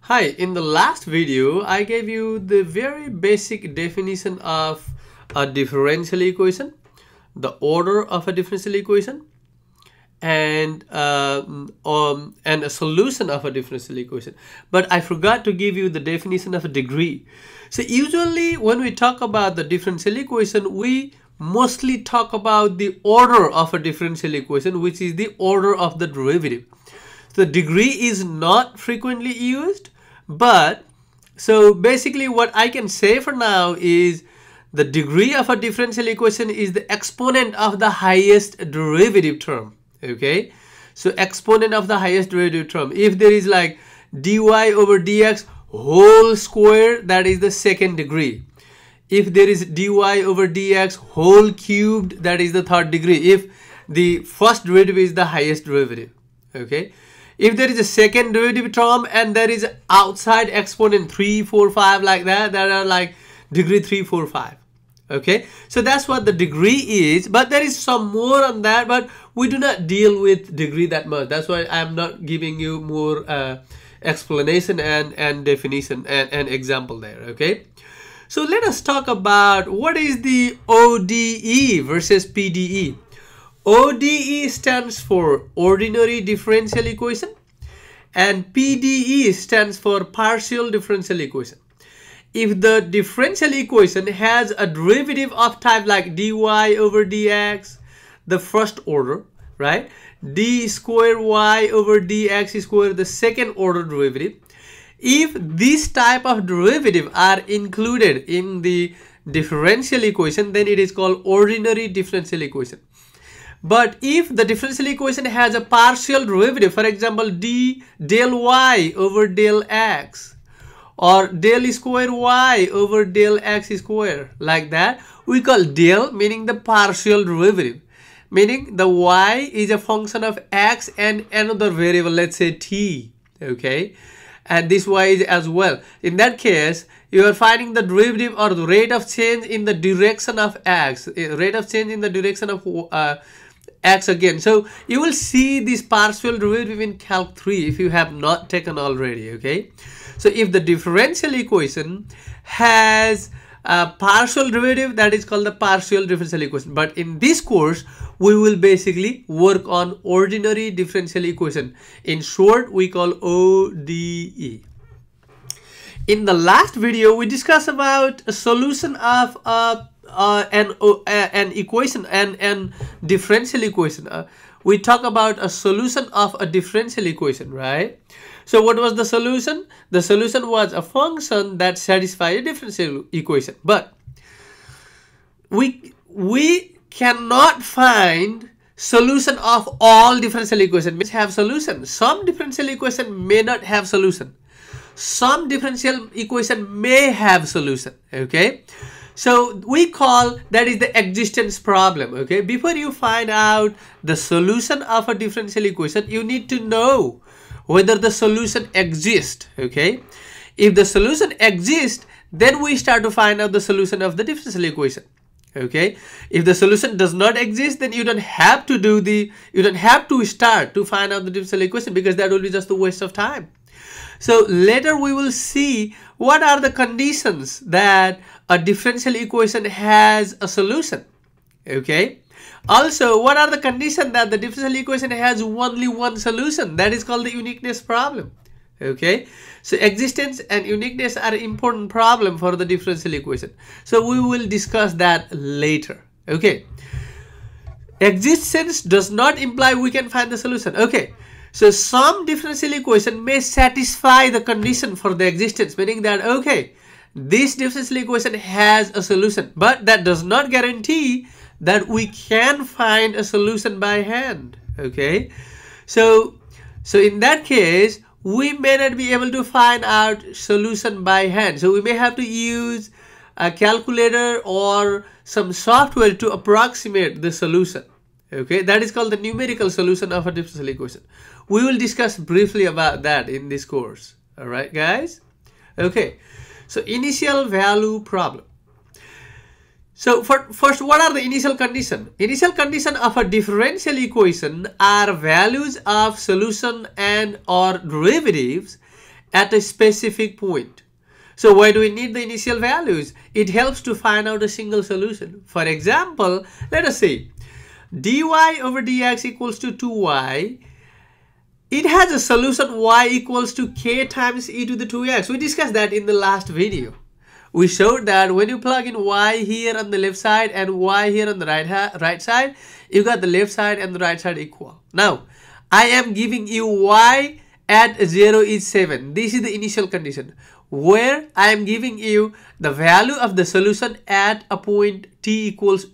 Hi, in the last video, I gave you the very basic definition of a differential equation, the order of a differential equation, and a solution of a differential equation. But I forgot to give you the definition of a degree. So usually when we talk about the differential equation, we mostly talk about the order of a differential equation, which is the order of the derivative. The degree is not frequently used, but so basically what I can say for now is the degree of a differential equation is the exponent of the highest derivative term. Okay, so exponent of the highest derivative term. If there is like dy over dx whole square, that is the second degree. If there is dy over dx whole cubed, that is the third degree, if the first derivative is the highest derivative. Okay, if there is a second derivative term and there is outside exponent 3, 4, 5 like that are like degree 3, 4, 5. Okay, so that's what the degree is, but there is some more on that, but we do not deal with degree that much. That's why I'm not giving you more explanation and definition and example there. Okay, so let us talk about what is the ODE versus PDE. ODE stands for ordinary differential equation and PDE stands for partial differential equation. If the differential equation has a derivative of type like dy over dx, the first order, right? D square y over dx square, the second order derivative. If this type of derivative are included in the differential equation, then it is called ordinary differential equation. But if the differential equation has a partial derivative, for example, del y over del x or del square y over del x square, like that, we call del meaning the partial derivative, meaning the y is a function of x and another variable, let's say t, okay, and this y is as well. In that case, you are finding the derivative or the rate of change in the direction of x, rate of change in the direction of x again. So you will see this partial derivative in Calc 3 if you have not taken already. Okay, so if the differential equation has a partial derivative, that is called the partial differential equation. But in this course we will basically work on ordinary differential equation. In short, we call ODE. In the last video we discussed about a solution of an equation and differential equation. We talk about a solution of a differential equation, right? So what was the solution? The solution was a function that satisfies a differential equation. But we cannot find solution of all differential equations which have solution. Some differential equation may not have solution. Some differential equation may have solution. Okay, so we call that is the existence problem. Okay, before you find out the solution of a differential equation, you need to know whether the solution exists. Okay, if the solution exists, then we start to find out the solution of the differential equation. Okay, if the solution does not exist, then you don't have to start to find out the differential equation, because that will be just a waste of time. So later we will see what are the conditions that a differential equation has a solution. Okay, also what are the conditions that the differential equation has only one solution? That is called the uniqueness problem. Okay, so existence and uniqueness are important problem for the differential equation, so we will discuss that later. Okay, existence does not imply we can find the solution. Okay, so some differential equation may satisfy the condition for the existence, meaning that okay, this differential equation has a solution, but that does not guarantee that we can find a solution by hand. Okay, so in that case we may not be able to find out solution by hand, so we may have to use a calculator or some software to approximate the solution. Okay, that is called the numerical solution of a differential equation. We will discuss briefly about that in this course. All right, guys. Okay, so initial value problem. So first, what are the initial condition? Initial condition of a differential equation are values of solution and or derivatives at a specific point. So why do we need the initial values? It helps to find out a single solution. For example, let us say dy over dx equals to 2y. It has a solution y equals to k times e to the 2x. We discussed that in the last video. We showed that when you plug in y here on the left side and y here on the right side, you got the left side and the right side equal. Now, I am giving you y at 0 is 7. This is the initial condition, where I am giving you the value of the solution at a point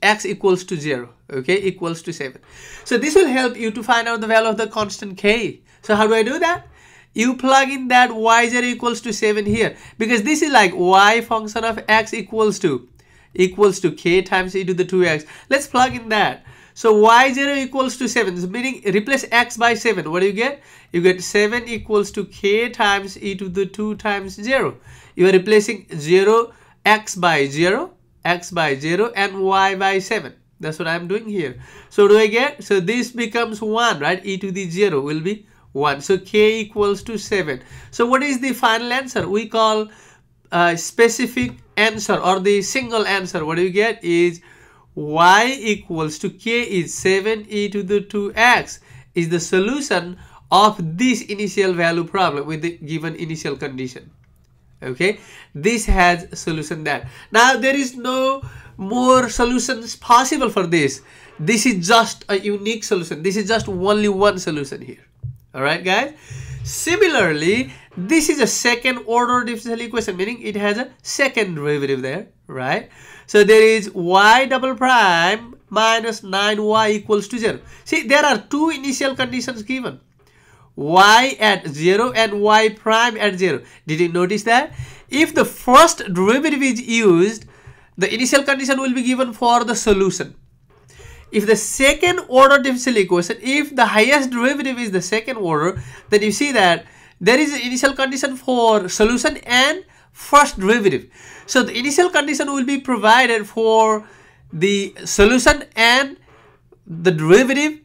x equals to 0, okay, equals to 7. So this will help you to find out the value of the constant k. So how do I do that? You plug in that y0 equals to 7 here, because this is like y function of x equals to k times e to the 2x. Let's plug in that. So y0 equals to 7, meaning replace x by 7. What do you get? You get 7 equals to k times e to the 2 times 0. You are replacing x by 0, and y by 7. That's what I'm doing here. So do I get? So this becomes 1, right? E to the 0 will be 1. So k equals to 7. So what is the final answer? We call specific answer, or the single answer. What do you get is y equals to k is 7 e to the 2x is the solution of this initial value problem with the given initial condition. Okay, this has solution that. Now there is no more solutions possible for this. This is just a unique solution. This is just only one solution here. All right, guys. Similarly, this is a second order differential equation, meaning it has a second derivative there, right? So there is y double prime minus 9y equals to 0. See, there are two initial conditions given, y at 0 and y prime at 0. Did you notice that? If the first derivative is used, the initial condition will be given for the solution. If the second order differential equation, if the highest derivative is the second order, then you see that there is an initial condition for solution and first derivative. So the initial condition will be provided for the solution and the derivative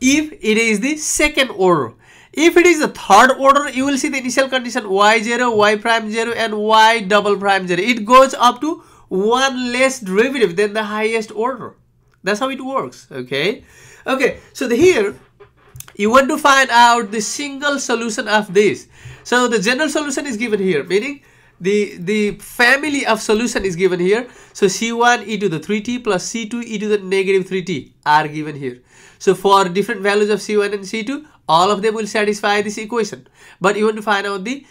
if it is the second order. If it is the third order, you will see the initial condition y0, y prime 0, and y double prime 0. It goes up to one less derivative than the highest order. That's how it works. Okay. So here you want to find out the single solution of this. So the general solution is given here, meaning the family of solution is given here. So c1 e to the 3t plus c2 e to the negative 3t are given here. So for different values of c1 and c2, all of them will satisfy this equation. But you want to find out the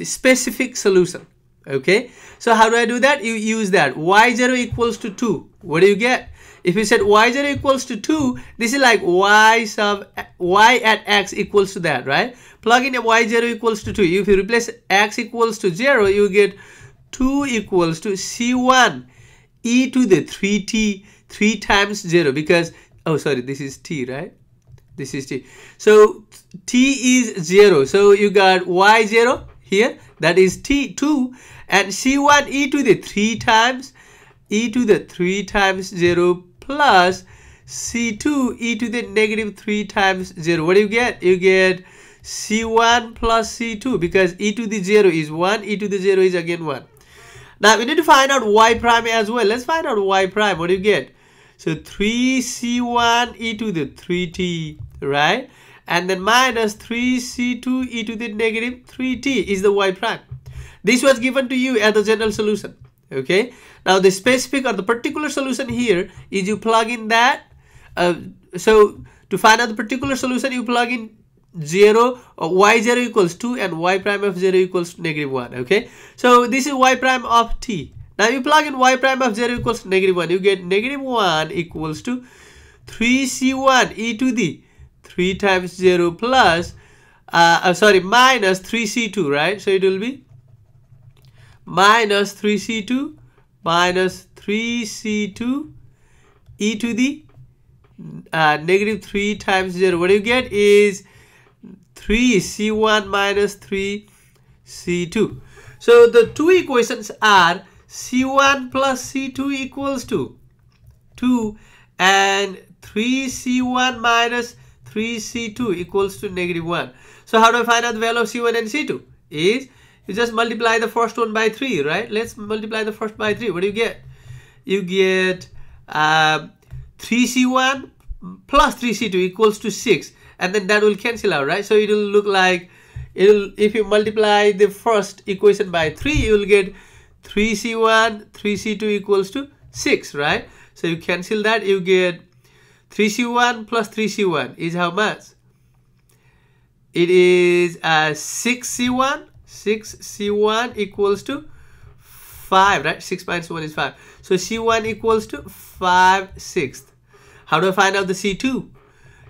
specific solution. Okay. So how do I do that? You use that y0 equals to 2. What do you get? If you said y0 equals to 2, this is like y at x equals to that, right? Plug in a y0 equals to 2. If you replace x equals to 0, you get 2 equals to c1 e to the 3t, 3 times 0, because, oh sorry, this is t, right? This is t. So t is 0. So you got y0 here, that is t, 2, and c1 e to the 3 times 0 plus c2 e to the negative 3 times 0. What do you get? You get c1 plus c2, because e to the 0 is 1, e to the 0 is again 1. Now we need to find out y prime as well. Let's find out y prime. What do you get? So 3c1 e to the 3t, right? And then minus 3c2 e to the negative 3t is the y prime. This was given to you as the general solution. Okay. Now the specific or the particular solution here is you plug in that. So to find out the particular solution, you plug in 0, y0 equals 2 and y prime of 0 equals to negative 1. Okay. So this is y prime of t. Now you plug in y prime of 0 equals to negative 1. You get negative 1 equals to 3c1 e to the 3 times 0 plus, minus 3c2, right? So it will be minus 3c2 minus 3c2 e to the negative 3 times 0. What do you get is 3c1 minus 3c2. So the two equations are c1 plus c2 equals to 2 and 3c1 minus 3c2 equals to negative 1. So how do I find out the value of C1 and C2? Is you just multiply the first one by 3, right? Let's multiply the first by 3. What do you get? You get 3C1 plus 3C2 equals to 6, and then that will cancel out, right? So it will look like if you multiply the first equation by 3, you will get 3C1 3C2 equals to 6, right? So you cancel that, you get 3C1 plus 3C1 is how much? It is 6C1. 6C1 equals to 5, right? 6 minus 1 is 5. So C1 equals to 5/6. How do I find out the C2?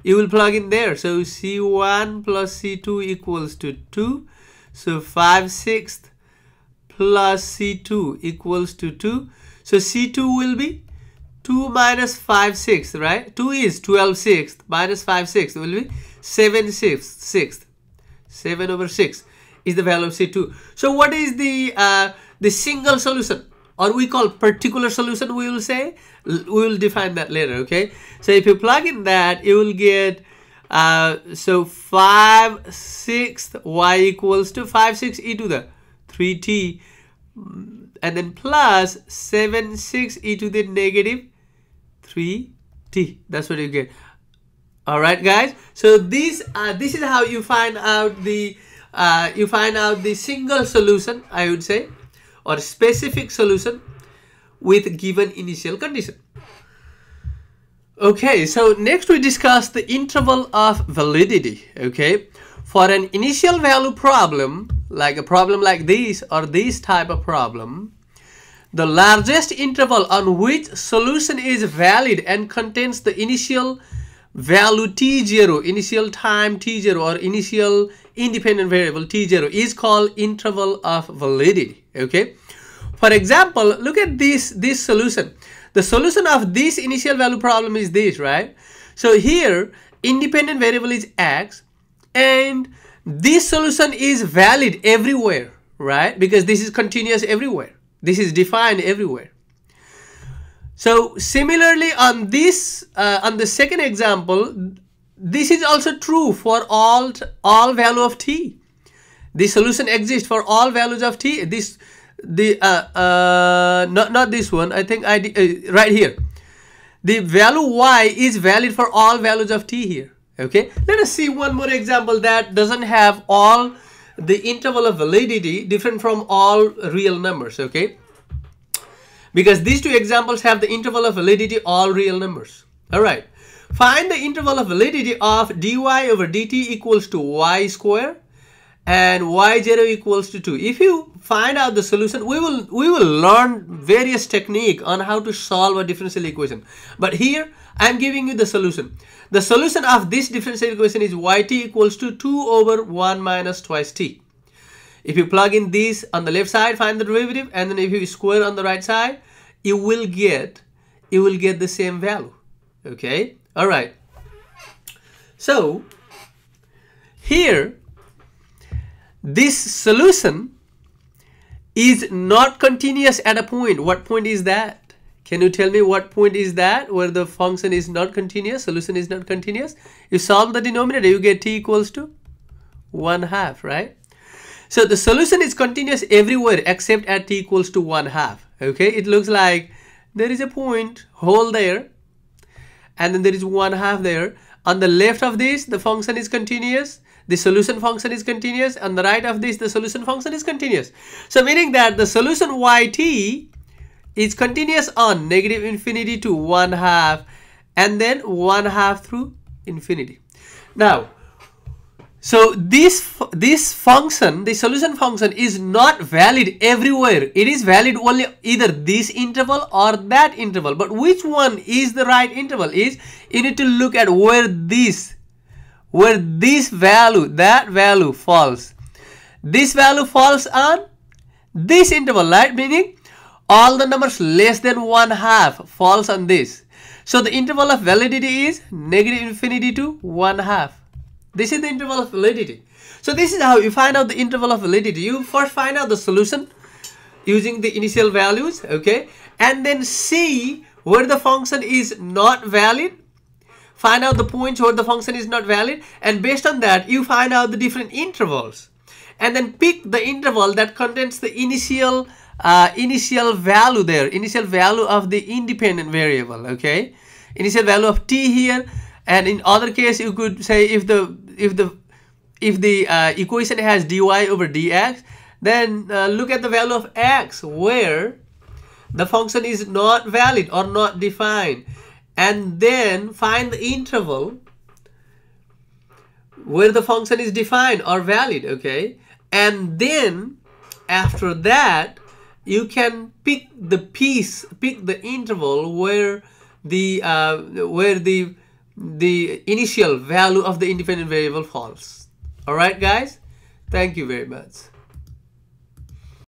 You will plug in there. So C1 plus C2 equals to 2. So 5/6 plus C2 equals to 2. So C2 will be 2 minus 5/6, right? 2 is 12/6 minus 5/6 will be 7/6. 7/6 is the value of C2. So what is the single solution, or we call particular solution, we will say? We will define that later, okay? So if you plug in that, you will get so 5/6 y equals to 5/6 e to the 3t, and then plus 7/6 e to the negative 3t. That's what you get. All right, guys. So this is how you find out the single solution, I would say, or specific solution with given initial condition. Okay, so next we discuss the interval of validity. Okay, for an initial value problem, like a problem like this or this type of problem, the largest interval on which solution is valid and contains the initial value t0, initial time t0, or initial independent variable t0 is called interval of validity. Okay, for example, look at this solution. The solution of this initial value problem is this, right? So here independent variable is x, and this solution is valid everywhere, right? Because this is continuous everywhere. This is defined everywhere. So similarly on this, on the second example, this is also true for all value of t. The solution exists for all values of t. Not this one. I think right here. The value y is valid for all values of t here. Okay. Let us see one more example that doesn't have all the interval of validity different from all real numbers. Okay. Because these two examples have the interval of validity all real numbers. All right. Find the interval of validity of dy over dt equals to y square and y0 equals to 2. If you find out the solution, we will learn various technique on how to solve a differential equation. But here I am giving you the solution. The solution of this differential equation is yt equals to 2 over 1 minus twice t. If you plug in this on the left side, find the derivative, and then if you square on the right side, you will get the same value. Okay. All right. So here this solution is not continuous at a point. What point is that? Can you tell me what point is that where the function is not continuous, solution is not continuous? You solve the denominator, you get t equals to 1/2, right? So the solution is continuous everywhere except at t equals to 1/2. Okay, it looks like there is a point hole there, and then there is 1/2 there. On the left of this, the function is continuous, the solution function is continuous. On the right of this, the solution function is continuous. So meaning that the solution yt is continuous on negative infinity to 1/2, and then 1/2 through infinity. Now, so this function, the solution function, is not valid everywhere. It is valid only either this interval or that interval. But which one is the right interval is you need to look at where this value, that value falls. This value falls on this interval, right? Meaning all the numbers less than 1/2 falls on this. So the interval of validity is negative infinity to 1/2. This is the interval of validity. So this is how you find out the interval of validity. You first find out the solution using the initial values, okay? And then see where the function is not valid. find out the points where the function is not valid, and based on that you find out the different intervals, and then pick the interval that contains the initial value there, initial value of the independent variable. Okay, initial value of t here. And in other case you could say if the equation has dy over dx, then look at the value of x where the function is not valid or not defined, and then find the interval where the function is defined or valid. Okay, and then after that you can pick the interval where the initial value of the independent variable falls. All right guys, thank you very much.